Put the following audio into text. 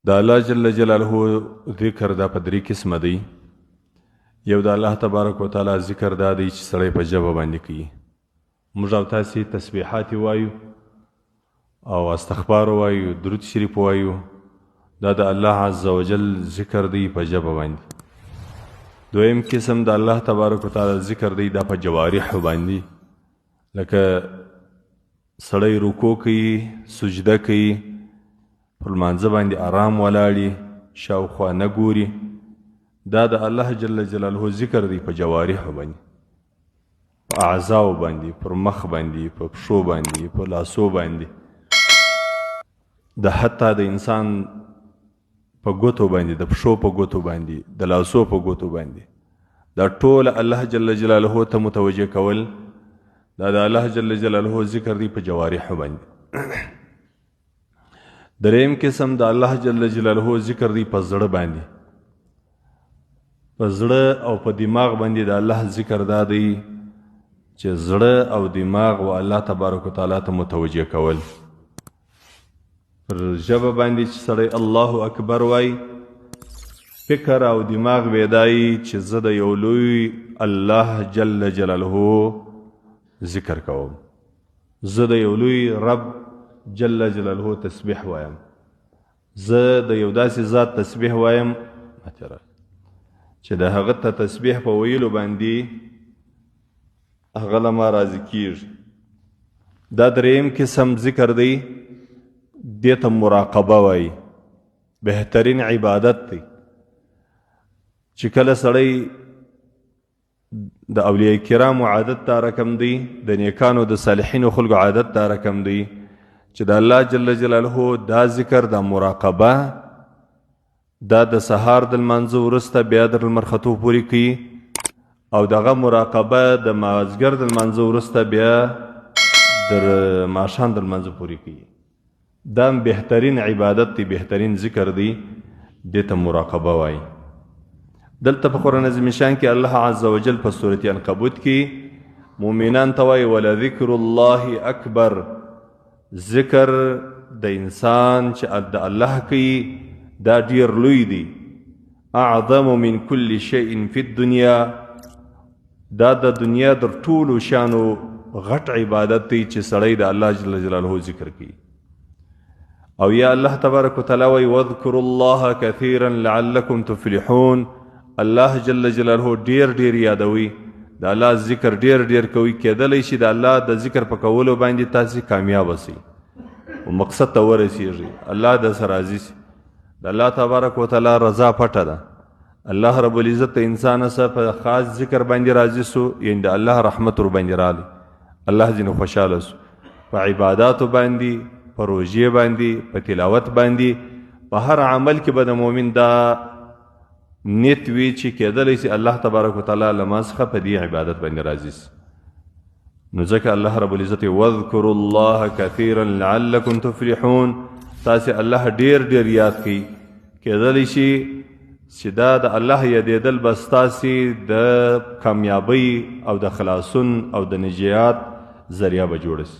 د الله جل جلاله ذکر دا په درې قسمه دی. یو د الله تبارک وتعالی ذکر دا دی چې سړی په ژبه باندې کوي. موږ او تاسې تسبیحات وایو او استغفار وایو، درود شریف وایو، دا د الله عز وجل ذکر دی په ژبه باندې. دویم قسم د الله تبارک وتعالی ذکر دی دا په جوارحو باندې، لکه سړی رکوع کوي، سجده کوي، پر لمانځه باندې آرام ولاړي، شاوخوا نه ګوري. دا د الله جل جلاله ذکر دی په جوارحو باندې، په اعضاو باندې، پر مخ باندې، په پښو باندې، په لاسو باندې، د حتی د انسان په ګوتو باندې، د پښو په ګوتو باندې، د لاسو په ګوتو باندې. دا ټول الله جل جلاله ته متوجه کول، دا د الله جل جلاله ذکر دی په جوارحو باندې. دریم قسم د الله جل جلاله ذکر دی په زړه باندې، په زړه او په دماغ باندې د الله ذکر دا دی چې زړه او دماغ و الله تبارک وتعالی ته متوجه کول. پر ژبه باندې چې سړی الله اکبر وای، فکر او دماغ ویدای چې زه د یو لوی الله جل جلاله ذکر کوم، زه د یو لوی رب جل جلاله تسبیح وایم، زه د یو داسې ذات تسبیح وایم چې د هغه ته تسبیح په ویلو باندې هغه له ما راضي کېږي. دا دریم قسم ذکر دی، دې ته مراقبه وایي، بهترین عبادت دی چې کله سړی د اولیاء کرامو عادت دا رقم دی، د نیکانو د صالحینو خلکو عادت دا رقم دی چې د الله جل جلاله دا ذکر، دا مراقبه، دا د سهار د لمانځه وروسته بیا د لمر ختو پورې کوي، او دغه مراقبه د مازدیګر د لمانځه وروسته بیا د ماښام د لمانځه پورې کوي. دا بهترین عبادت دی، بهترین ذکر دی، دې ته مراقبه وایي. دلته په قرآن عظیم شان کې الله عز وجل په سورة عنکبوت کې مؤمنان ته وایي ولذکر الله اکبر، ذکر د انسان چې د الله کوي دا ډیر لوی دی. اعظم من کل شیء فی الدنیا، دا د دنیا در ټولو شانو غټ عبادت دی چې سړی د الله جل جلاله ذکر کوي. او یا الله تبارک وتعالی وایي واذکروا الله کثیرا لعلکم تفلحون، الله جل جلاله ډیر ډیر یادوي، د الله ذکر ډیر ډیر کوي. کېدلی شي د الله د ذکر په کولو باندې تاسې کامیاب اوسئ او مقصد ته ورسیږئ، الله د سره راضي شي. د الله تبارک وتعالی رضا پټه ده. الله رب العزت د انسان سره په خاص ذکر باندې راضي سو، یعنی د الله رحمت ور باندې رالی، الله ځینې خوشحاله سو. په عباداتو باندې، په روژې باندې، په تلاوت باندې، په هر عمل کې به د مؤمن دا نیت وی چې کېدلی سي الله تبارک وتعالی له ما څخه په دې عبادت باندې راضي سي. نو ځکه الله رب العزت واذکروا الله کثیرا لعلکم تفلحون، تاسې الله ډیر ډیر یاد کړئ. کېدلی شي چې دا د الله یادېدل بس تاسې د کامیابۍ او د خلاصون او د نجات ذریعه به جوړه سي.